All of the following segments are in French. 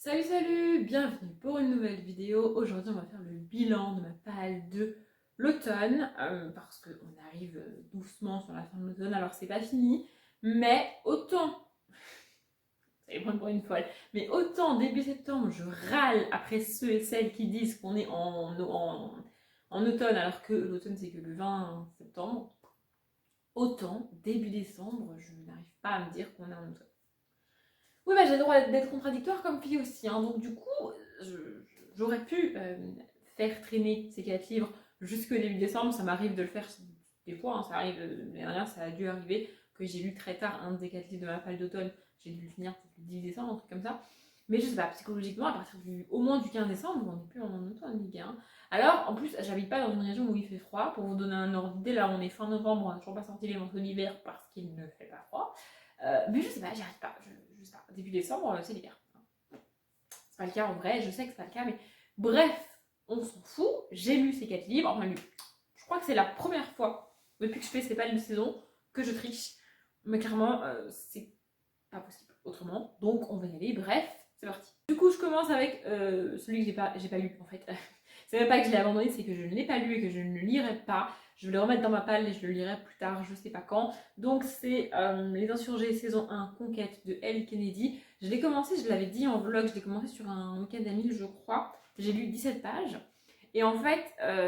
Salut salut, bienvenue pour une nouvelle vidéo. Aujourd'hui on va faire le bilan de ma palle de l'automne parce qu'on arrive doucement sur la fin de l'automne. Alors c'est pas fini, mais autant, ça va prendre pour une folle, mais autant début septembre je râle après ceux et celles qui disent qu'on est en automne alors que l'automne c'est que le 20 septembre, autant début décembre je n'arrive pas à me dire qu'on est en automne. Oui, bah, j'ai le droit d'être contradictoire comme fille aussi, hein. Donc du coup, j'aurais pu faire traîner ces 4 livres jusqu'au début décembre. Ça m'arrive de le faire des fois, hein, ça arrive. L'année dernière, ça a dû arriver que j'ai lu très tard un des 4 livres de ma palle d'automne. J'ai dû le finir peut-être le 10 décembre, un truc comme ça. Mais je sais pas, psychologiquement, à partir au moins du 15 décembre, on n'est plus en automne, les gars, hein. Alors, en plus, j'habite pas dans une région où il fait froid. Pour vous donner un ordre d'idée, là, on est fin novembre, on n'a toujours pas sorti les manteaux d'hiver parce qu'il ne fait pas froid. Mais je sais pas, j'y arrive pas. Je sais pas. Début décembre, c'est l'hiver. C'est pas le cas en vrai, je sais que c'est pas le cas, mais bref, on s'en fout. J'ai lu ces 4 livres, enfin lu. Je crois que c'est la première fois depuis que je fais ces palmes de saison que je triche. Mais clairement, c'est pas possible autrement. Donc on va y aller. Bref, c'est parti. Du coup, je commence avec celui que j'ai pas lu en fait. C'est même pas que je l'ai abandonné, c'est que je ne l'ai pas lu et que je ne le lirai pas. Je vais le remettre dans ma palle et je le lirai plus tard, je sais pas quand. Donc c'est Les Insurgés saison 1, Conquête de Elle Kennedy. Je l'ai commencé, je l'avais dit en vlog, je l'ai commencé sur un week-end à 1000 je crois. J'ai lu 17 pages. Et en fait,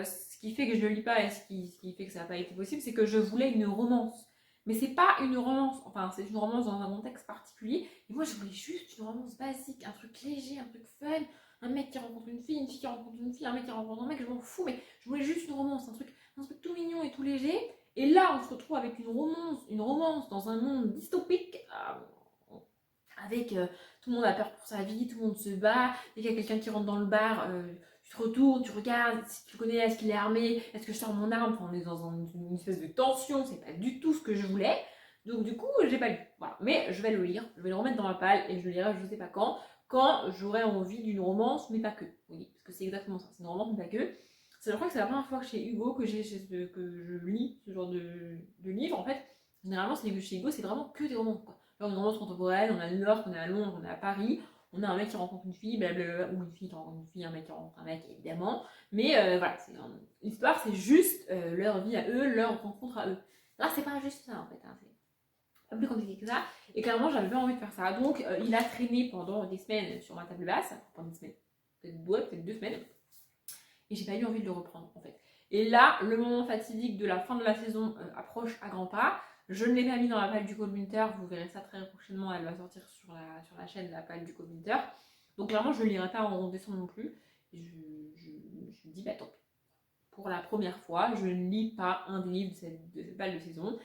ce qui fait que je ne le lis pas et ce qui fait que ça n'a pas été possible, c'est que je voulais une romance. Mais c'est pas une romance, enfin c'est une romance dans un contexte particulier. Et moi je voulais juste une romance basique, un truc léger, un truc fun, un mec qui rencontre une fille qui rencontre une fille, un mec qui rencontre un mec, je m'en fous, mais je voulais juste une romance, un truc tout mignon et tout léger. Et là on se retrouve avec une romance dans un monde dystopique, avec tout le monde a peur pour sa vie, tout le monde se bat, dès qu'il y a quelqu'un qui rentre dans le bar, tu te retournes, tu regardes, si tu le connais, est-ce qu'il est armé, est-ce que je sors mon arme, enfin, on est dans une espèce de tension, c'est pas du tout ce que je voulais. Donc du coup, j'ai pas lu. Voilà. Mais je vais le lire, je vais le remettre dans ma palle et je le lirai je sais pas quand j'aurai envie d'une romance, mais pas que. Oui, parce que c'est exactement ça, c'est une romance, mais pas que. Je crois que c'est la première fois que chez Hugo que je lis ce genre de livre. En fait, généralement, chez Hugo, c'est vraiment que des romans, quoi. Genre une romance contemporaine, on est à New York, on est à Londres, on est à Paris, on a un mec qui rencontre une fille, blablabla, ou une fille qui rencontre une fille, un mec qui rencontre un mec, évidemment. Mais voilà, l'histoire, c'est juste leur vie à eux, leur rencontre à eux. Là, c'est pas juste ça, en fait, hein, c'est pas plus compliqué que ça. Et clairement, j'avais pas envie de faire ça. Donc, il a traîné pendant des semaines sur ma table basse, pendant des semaines, peut-être 2 semaines, et j'ai pas eu envie de le reprendre, en fait. Et là, le moment fatidique de la fin de la saison approche à grands pas. Je ne l'ai pas mis dans la palle du Cold Winter, vous verrez ça très prochainement, elle va sortir sur la chaîne, la palle du Cold Winter. Donc clairement, je ne le lirai pas en décembre non plus. Et je me dis, bah tant pis. Pour la première fois, je ne lis pas un des livres de cette palle de saison.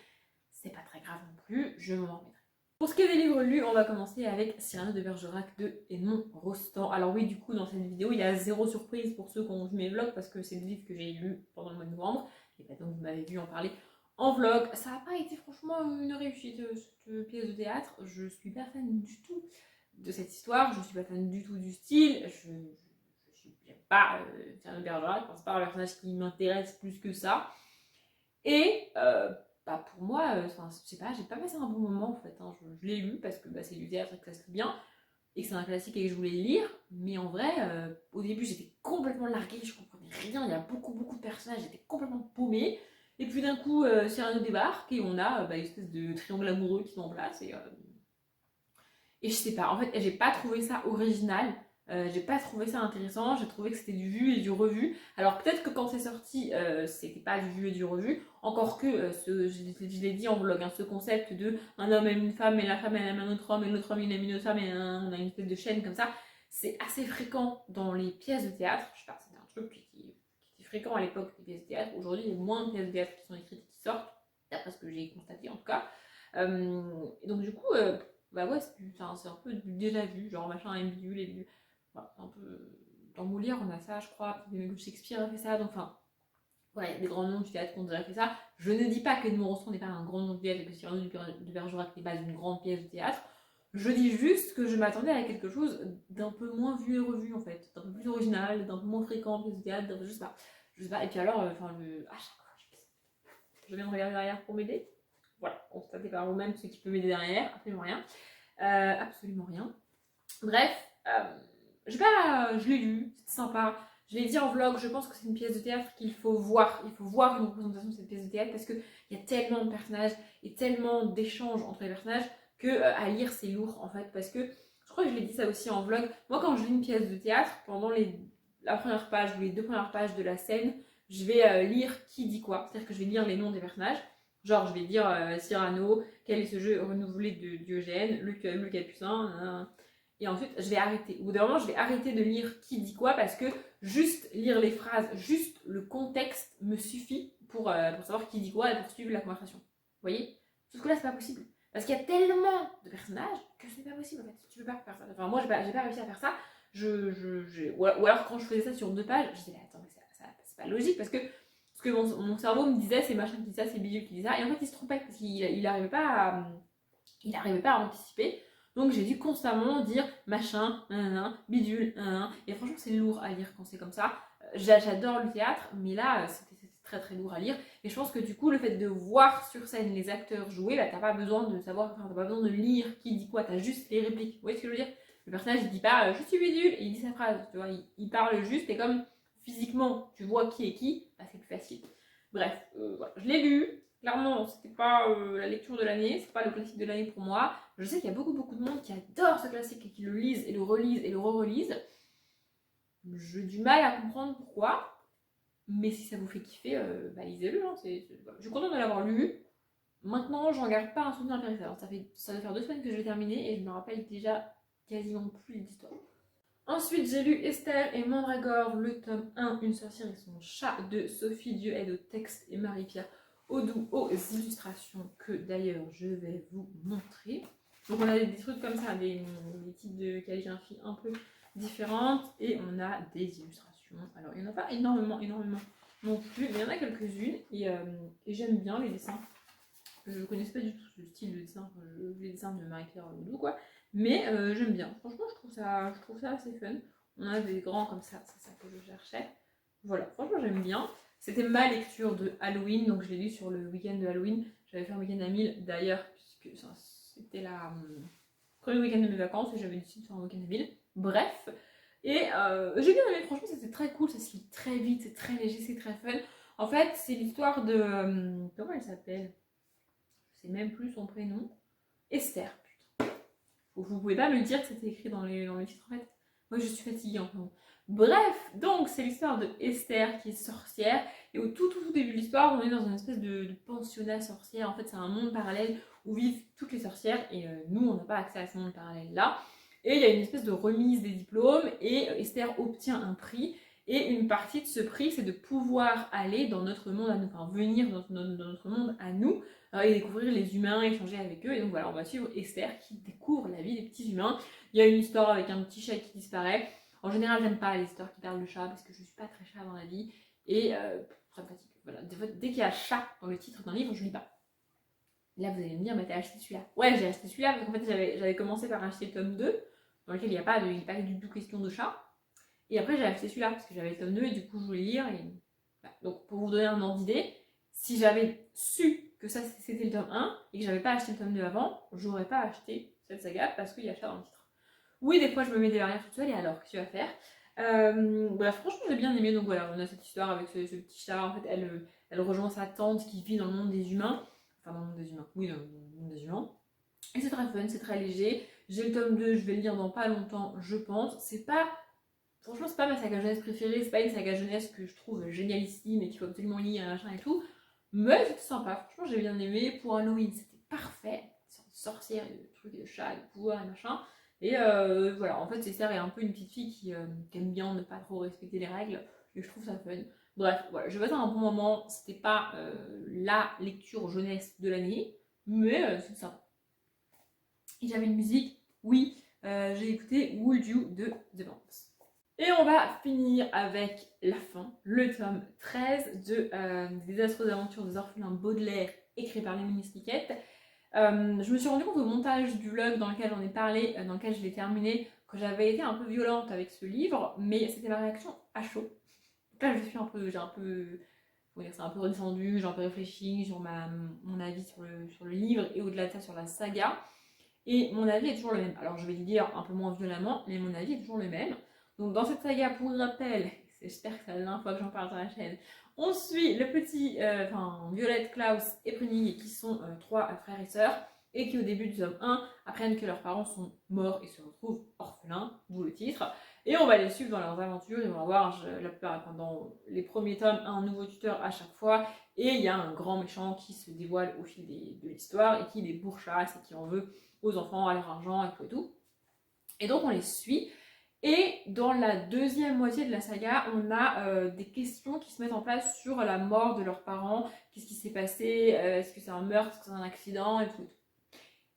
C'est pas très grave non plus, je m'en remettrai. Pour ce qui est des livres lus, on va commencer avec Cyrano de Bergerac de Edmond Rostand. Alors oui, du coup, dans cette vidéo, il y a zéro surprise pour ceux qui ont vu mes vlogs, parce que c'est le livre que j'ai lu pendant le mois de novembre, et bah donc vous m'avez vu en parler en vlog. Ça n'a pas été franchement une réussite, cette pièce de théâtre. Je suis pas fan du tout de cette histoire, je suis pas fan du tout du style, j'aime pas Cyrano de Bergerac, c'est pas un personnage qui m'intéresse plus que ça. Et bah pour moi, je sais pas, j'ai pas passé un bon moment en fait, hein. Je l'ai lu parce que bah, c'est du théâtre et que ça se lit bien, et que c'est un classique et que je voulais le lire, mais en vrai, au début j'étais complètement larguée, je comprenais rien, il y a beaucoup de personnages, j'étais complètement paumée, et puis d'un coup, Cyrano débarque et on a une espèce de triangle amoureux qui se met en place, et je sais pas, en fait, j'ai pas trouvé ça original. J'ai pas trouvé ça intéressant, j'ai trouvé que c'était du vu et du revu. Alors peut-être que quand c'est sorti, c'était pas du vu et du revu, encore que, je l'ai dit en vlog, hein, ce concept de un homme aime une femme et la femme elle aime un autre homme et l'autre homme il aime une autre femme et on a une espèce de chaîne comme ça, c'est assez fréquent dans les pièces de théâtre. Je sais pas, c'était un truc qui était fréquent à l'époque des pièces de théâtre. Aujourd'hui, il y a moins de pièces de théâtre qui sont écrites et qui sortent, d'après ce que j'ai constaté en tout cas. Et donc du coup, bah ouais, c'est un peu du déjà vu, genre machin aime bidule et bidule. Voilà, un peu. Dans Molière, on a ça, je crois. Shakespeare a fait ça, donc enfin. Voilà, il y a des grands noms du théâtre qui ont déjà fait ça. Je ne dis pas que Edmond Rostand n'est pas un grand nom de théâtre et que Cyrano de Bergerac n'est pas une grande pièce de théâtre. Je dis juste que je m'attendais à quelque chose d'un peu moins vu et revu en fait, d'un peu plus original, d'un peu moins fréquent en pièce de théâtre, je sais pas. Je sais pas. Et puis alors, enfin, à chaque fois, je viens de regarder derrière pour m'aider. Voilà, constatez par vous-même ce qui peut m'aider derrière, absolument rien. Absolument rien. Bref, je l'ai lu, c'était sympa. Je l'ai dit en vlog, je pense que c'est une pièce de théâtre qu'il faut voir. Il faut voir une représentation de cette pièce de théâtre parce qu'il y a tellement de personnages et tellement d'échanges entre les personnages que à lire c'est lourd en fait. Parce que je crois que je l'ai dit ça aussi en vlog. Moi, quand je lis une pièce de théâtre, pendant la première page ou les 2 premières pages de la scène, je vais lire qui dit quoi. C'est-à-dire que je vais lire les noms des personnages. Genre, je vais dire Cyrano, quel est ce jeu renouvelé de Diogène, le Capucin. Et ensuite, je vais arrêter. Au bout d'un moment, je vais arrêter de lire qui dit quoi parce que juste lire les phrases, juste le contexte me suffit pour savoir qui dit quoi et pour suivre la conversation. Vous voyez? Sauf que là, c'est pas possible. Parce qu'il y a tellement de personnages que c'est pas possible en fait. Tu peux pas faire ça. Enfin, moi, j'ai pas réussi à faire ça. Ou alors, quand je faisais ça sur 2 pages, je disais, attends, mais c'est pas logique parce que ce que mon cerveau me disait, c'est machin qui dit ça, c'est bidule qui dit ça. Et en fait, il se trompait parce qu'il n'arrivait pas à anticiper. Donc j'ai dû constamment dire machin, nanana, bidule, nanana. Et franchement, c'est lourd à lire quand c'est comme ça. J'adore le théâtre, mais là, c'était très très lourd à lire. Et je pense que du coup, le fait de voir sur scène les acteurs jouer, bah, t'as pas besoin de savoir, enfin, t'as pas besoin de lire qui dit quoi, t'as juste les répliques. Vous voyez ce que je veux dire? Le personnage, il dit pas je suis bidule, et il dit sa phrase, tu vois, il parle juste, et comme physiquement, tu vois qui est qui, bah, c'est plus facile. Bref, voilà. Je l'ai lu. Clairement, c'était pas la lecture de l'année, c'est pas le classique de l'année pour moi. Je sais qu'il y a beaucoup de monde qui adore ce classique et qui le lisent et le relisent et le re-relisent. J'ai du mal à comprendre pourquoi, mais si ça vous fait kiffer, bah lisez-le. Hein, je suis contente de l'avoir lu. Maintenant, j'en garde pas un souvenir impérissable. Ça doit faire 2 semaines que je l'ai terminé et je me rappelle déjà quasiment plus l'histoire. Ensuite, j'ai lu Esther et Mandragore, le tome 1, Une sorcière et son chat de Sophie Dieuaide au texte et Marie-Pierre Audou aux illustrations que d'ailleurs je vais vous montrer. Donc on a des trucs comme ça, des types de calligraphie un peu différentes et on a des illustrations. Alors il n'y en a pas énormément non plus, mais il y en a quelques-unes et j'aime bien les dessins. Je ne connaissais pas du tout ce style de dessin, les dessins de Marie-Pierre Audou quoi. Mais j'aime bien. Franchement, je trouve ça assez fun. On a des grands comme ça, c'est ça que je cherchais. Voilà, franchement, j'aime bien. C'était ma lecture de Halloween, donc je l'ai lu sur le week-end de Halloween. J'avais fait un week-end à 1000 d'ailleurs, puisque c'était la premier week-end de mes vacances et j'avais décidé de faire un week-end à 1000. Bref, et j'ai bien aimé, franchement, c'était très cool, ça se lit très vite, c'est très léger, c'est très fun. En fait, c'est l'histoire de. Comment elle s'appelle? Je sais même plus son prénom. Esther. Vous pouvez pas me dire que c'était écrit dans le titre en fait. Moi je suis fatiguée en ce moment. Bref, donc c'est l'histoire de Esther qui est sorcière. Et au tout début de l'histoire, on est dans une espèce de pensionnat sorcière. En fait, c'est un monde parallèle où vivent toutes les sorcières. Et nous, on n'a pas accès à ce monde parallèle-là. Et il y a une espèce de remise des diplômes. Et Esther obtient un prix. Et une partie de ce prix, c'est de pouvoir aller dans notre monde à nous. Enfin, venir dans notre monde à nous. Et découvrir les humains, échanger avec eux. Et donc voilà, on va suivre Esther qui découvre la vie des petits humains. Il y a une histoire avec un petit chat qui disparaît. En général, j'aime pas les histoires qui parlent de chat parce que je suis pas très chat dans la vie. Et ça me fatigue. Voilà. Dès qu'il y a chat dans le titre d'un livre, je lis pas. Là, vous allez me dire, mais t'as acheté celui-là. Ouais, j'ai acheté celui-là parce qu'en fait, j'avais commencé par acheter le tome 2, dans lequel il n'y a pas du tout question de chat. Et après, j'ai acheté celui-là parce que j'avais le tome 2 et du coup, je voulais lire. Et... Voilà. Donc, pour vous donner un ordre d'idée, si j'avais su que ça c'était le tome 1 et que j'avais pas acheté le tome 2 avant, j'aurais pas acheté cette saga parce qu'il y a chat dans le titre. Oui, des fois je me mets des barrières toute seule et alors, qu'est-ce que tu vas faire? Voilà, franchement j'ai bien aimé, donc voilà, on a cette histoire avec ce petit chat, en fait elle rejoint sa tante qui vit dans le monde des humains, enfin dans le monde des humains, oui dans le monde des humains, et c'est très fun, c'est très léger, j'ai le tome 2, je vais le lire dans pas longtemps je pense, franchement c'est pas ma saga jeunesse préférée, c'est pas une saga jeunesse que je trouve génialissime et qu'il faut absolument lire, machin et tout, mais c'était sympa, franchement j'ai bien aimé. Pour Halloween c'était parfait, c'est une sorcière, des trucs, des chats, des pouvoirs et machin. Et voilà, en fait Esther est un peu une petite fille qui aime bien ne pas trop respecter les règles, et je trouve ça fun. Bref, voilà, j'ai passé un bon moment, c'était pas la lecture jeunesse de l'année, mais c'est sympa. Et j'avais une musique, oui, j'ai écouté Would You de The Vamps. Et on va finir avec la fin, le tome 13 de Des affreuses aventures des orphelins Baudelaire, écrit par Léonie Snicket. Je me suis rendu compte au montage du vlog dans lequel j'en ai parlé, dans lequel je l'ai terminé, que j'avais été un peu violente avec ce livre, mais c'était ma réaction à chaud. Donc là, c'est un peu redescendu, j'ai un peu réfléchi sur mon avis sur le livre et au-delà de ça sur la saga. Et mon avis est toujours le même. Alors je vais le dire un peu moins violemment, mais mon avis est toujours le même. Donc dans cette saga, pour rappel, j'espère que c'est la dernière fois que j'en parle sur la chaîne, on suit le petit, Violette, Klaus et Pruning qui sont 3 frères et sœurs et qui au début du tome 1 apprennent que leurs parents sont morts et se retrouvent orphelins, d'où le titre. Et on va les suivre dans leurs aventures, ils vont avoir la plupart pendant les premiers tomes un nouveau tuteur à chaque fois et il y a un grand méchant qui se dévoile au fil de l'histoire et qui les pourchasse et qui en veut aux enfants, à leur argent et tout et tout. Et donc on les suit. Et dans la deuxième moitié de la saga, on a des questions qui se mettent en place sur la mort de leurs parents. Qu'est-ce qui s'est passé? Est-ce que c'est un meurtre? Est-ce que c'est un accident? Et tout.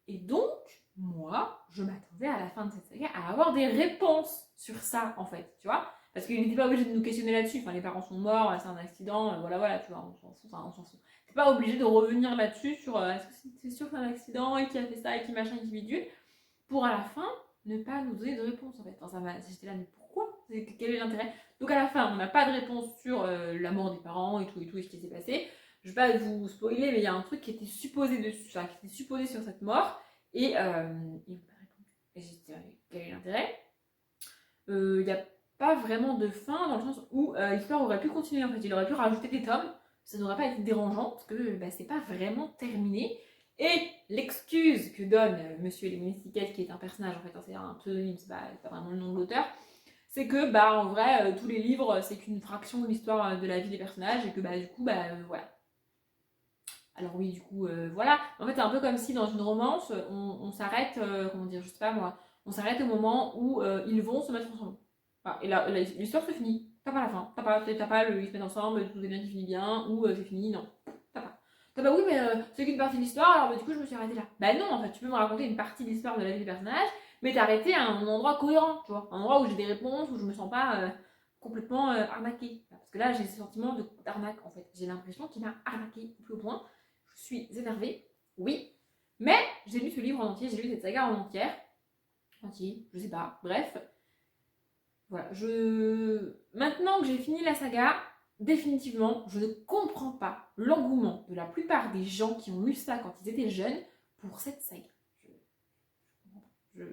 Et donc, moi, je m'attendais à la fin de cette saga à avoir des réponses sur ça, en fait, tu vois. Parce qu'ils n'étaient pas obligés de nous questionner là-dessus. Enfin, les parents sont morts, c'est un accident, voilà, tu vois, on s'en fout, on s'en fout. T'es pas obligé de revenir là-dessus sur est-ce que c'est sûr que c'est un accident et qui a fait ça et qui machin et qui bidule, pour à la fin ne pas nous donner de réponse en fait. Enfin, j'étais là, mais pourquoi? Quel est l'intérêt? Donc à la fin, on n'a pas de réponse sur la mort des parents et tout, et ce qui s'est passé. Je vais pas vous spoiler, mais il y a un truc qui était supposé dessus, enfin, qui était supposé sur cette mort, et ils m'ont pas répondu. Et j'étais là, quel est l'intérêt? Il n'y a pas vraiment de fin dans le sens où l'histoire aurait pu continuer en fait. Il aurait pu rajouter des tomes, ça n'aurait pas été dérangeant parce que c'est pas vraiment terminé. Et l'excuse que donne Monsieur Lemonistiquette, qui est un personnage en fait, c'est un pseudonyme, c'est pas vraiment le nom de l'auteur, c'est que en vrai tous les livres c'est qu'une fraction de l'histoire de la vie des personnages et que du coup voilà. Alors oui du coup voilà. En fait c'est un peu comme si dans une romance on s'arrête, comment dire, je sais pas moi, on s'arrête au moment où ils vont se mettre ensemble. Voilà. Et là l'histoire se finit. T'as pas la fin. T'as pas le ils se mettent ensemble, tout est bien qui finit bien, ou c'est fini, non. T'as pas. Bah oui, mais c'est qu'une partie de l'histoire, alors du coup je me suis arrêtée là. Bah non, en fait, tu peux me raconter une partie de l'histoire de la vie des personnages, mais t'arrêter à un endroit cohérent, tu vois. Un endroit où j'ai des réponses, où je me sens pas complètement arnaquée. Parce que là, j'ai ce sentiment d'arnaque, en fait. J'ai l'impression qu'il m'a arnaqué au plus haut point. Je suis énervée, oui. Mais j'ai lu ce livre en entier, j'ai lu cette saga en entière. Entier, je sais pas, bref. Voilà, maintenant que j'ai fini la saga, définitivement, je ne comprends pas l'engouement de la plupart des gens qui ont lu ça quand ils étaient jeunes pour cette saga.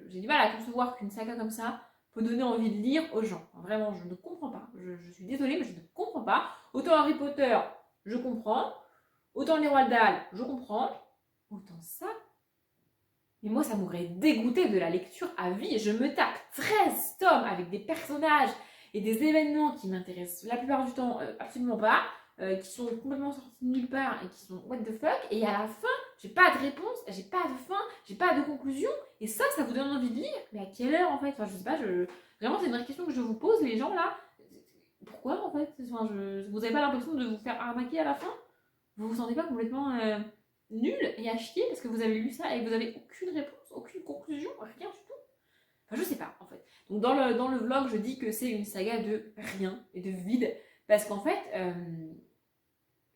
J'ai du mal à concevoir qu'une saga comme ça peut donner envie de lire aux gens. Vraiment, je ne comprends pas. Je suis désolée, mais je ne comprends pas. Autant Harry Potter, je comprends. Autant les Roald Dahl, je comprends. Autant ça, mais moi, ça m'aurait dégoûté de la lecture à vie. Je me tape 13 tomes avec des personnages et des événements qui m'intéressent la plupart du temps absolument pas, qui sont complètement sortis de nulle part et qui sont what the fuck. Et à la fin, j'ai pas de réponse, j'ai pas de fin, j'ai pas de conclusion. Et ça vous donne envie de lire? Mais à quelle heure en fait? Enfin, je sais pas, vraiment, c'est une vraie question que je vous pose, les gens là. Pourquoi en fait? Enfin, vous avez pas l'impression de vous faire arnaquer à la fin? Vous vous sentez pas complètement nul et à chier parce que vous avez lu ça et que vous avez aucune réponse, aucune conclusion, rien du tout? Enfin, je sais pas en fait. Donc dans le vlog, je dis que c'est une saga de rien et de vide parce qu'en fait,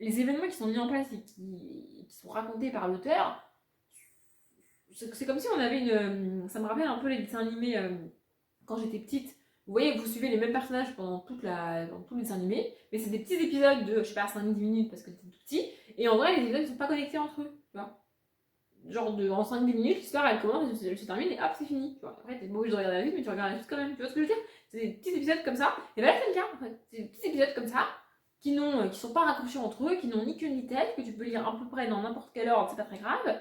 les événements qui sont mis en place et qui sont racontés par l'auteur, c'est comme si on avait une. Ça me rappelle un peu les dessins animés quand j'étais petite. Vous voyez, vous suivez les mêmes personnages pendant tous les dessins animés, mais c'est des petits épisodes de, je sais pas, 5-10 minutes parce que c'est tout petit, et en vrai, les épisodes ne sont pas connectés entre eux, tu vois. Genre, en 5-10 minutes, l'histoire elle commence, elle se termine, et hop, c'est fini, tu vois. Après, t'es obligé de regarder la suite, mais tu regardes la suite quand même, tu vois ce que je veux dire? C'est des petits épisodes comme ça, et là, c'est le cas, en fait. C'est des petits épisodes comme ça, qui sont pas raccrochés entre eux, qui n'ont ni queue ni tête, que tu peux lire à peu près dans n'importe quel ordre, c'est pas très grave,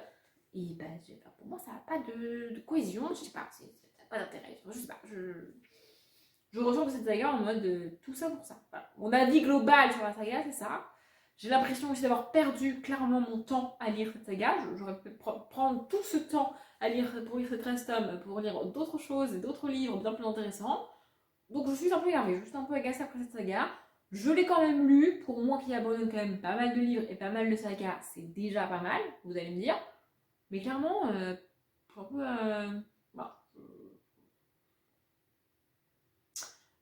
et pour moi, ça n'a pas de cohésion, je sais pas, ça n'a pas d'intérêt, je sais pas, je ressors de cette saga en mode tout ça pour ça. Voilà. Mon avis global sur la saga, c'est ça. J'ai l'impression aussi d'avoir perdu clairement mon temps à lire cette saga. J'aurais pu prendre tout ce temps pour lire ces 13 tomes, pour lire d'autres choses et d'autres livres bien plus intéressants. Donc je suis un peu énervée, je suis un peu agacée après cette saga. Je l'ai quand même lu, pour moi qui abandonne quand même pas mal de livres et pas mal de sagas, c'est déjà pas mal, vous allez me dire. Mais clairement, un peu... voilà.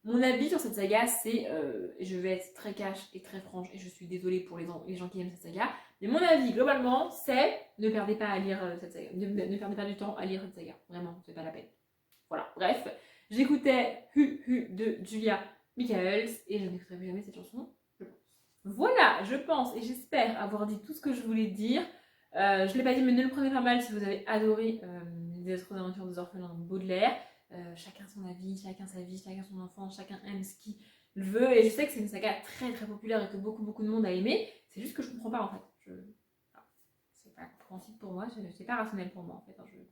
Mon avis sur cette saga, c'est, je vais être très cash et très franche, et je suis désolée pour les gens qui aiment cette saga, mais mon avis globalement, c'est ne perdez pas à lire cette saga, ne perdez pas du temps à lire cette saga, vraiment, c'est pas la peine. Voilà, bref, j'écoutais Hu Hu de Julia Michaels, et je n'écouterai plus jamais cette chanson, je pense. Voilà, je pense et j'espère avoir dit tout ce que je voulais dire. Je ne l'ai pas dit, mais ne le prenez pas mal si vous avez adoré Les Autres aventures des orphelins de Baudelaire. chacun son avis, chacun sa vie, chacun son enfant, chacun aime ce qu'il veut. Et je sais que c'est une saga très très populaire et que beaucoup de monde a aimé. C'est juste que je comprends pas en fait. C'est pas compréhensible pour moi, c'est pas rationnel pour moi en fait. J'ai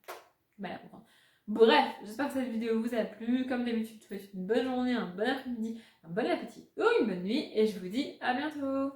mal à comprendre. Bref, j'espère que cette vidéo vous a plu. Comme d'habitude, je vous souhaite une bonne journée, un bon après-midi, un bon appétit ou une bonne nuit. Et je vous dis à bientôt.